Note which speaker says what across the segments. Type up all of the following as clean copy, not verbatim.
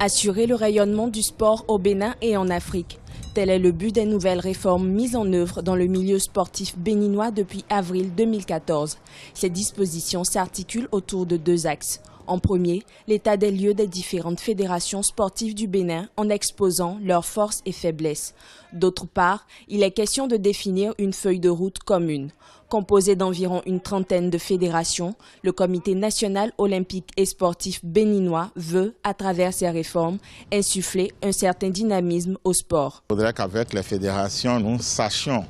Speaker 1: Assurer le rayonnement du sport au Bénin et en Afrique. Tel est le but des nouvelles réformes mises en œuvre dans le milieu sportif béninois depuis avril 2014. Ces dispositions s'articulent autour de deux axes. En premier, l'état des lieux des différentes fédérations sportives du Bénin en exposant leurs forces et faiblesses. D'autre part, il est question de définir une feuille de route commune. Composé d'environ une trentaine de fédérations, le Comité national olympique et sportif béninois veut, à travers ces réformes, insuffler un certain dynamisme au sport.
Speaker 2: Il faudrait qu'avec les fédérations, nous sachions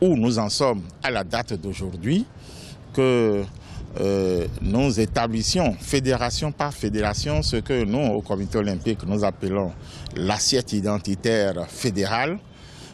Speaker 2: où nous en sommes à la date d'aujourd'hui, que nous établissions fédération par fédération ce que nous, au Comité olympique, nous appelons l'assiette identitaire fédérale,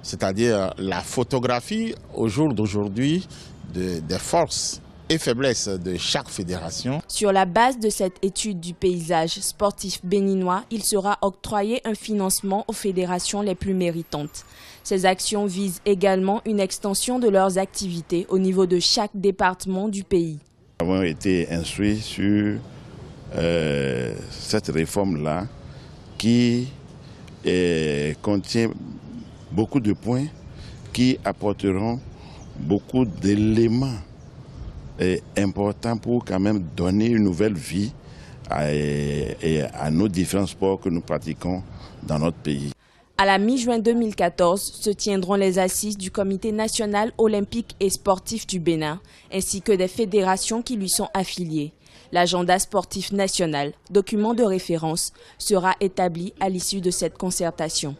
Speaker 2: c'est-à-dire la photographie au jour d'aujourd'hui des forces et faiblesses de chaque fédération.
Speaker 1: Sur la base de cette étude du paysage sportif béninois, il sera octroyé un financement aux fédérations les plus méritantes. Ces actions visent également une extension de leurs activités au niveau de chaque département du pays.
Speaker 3: Nous avons été instruits sur cette réforme-là qui contient beaucoup de points qui apporteront beaucoup d'éléments importants pour quand même donner une nouvelle vie à nos différents sports que nous pratiquons dans notre pays.
Speaker 1: À la mi-juin 2014 se tiendront les assises du Comité national olympique et sportif du Bénin, ainsi que des fédérations qui lui sont affiliées. L'agenda sportif national, document de référence, sera établi à l'issue de cette concertation.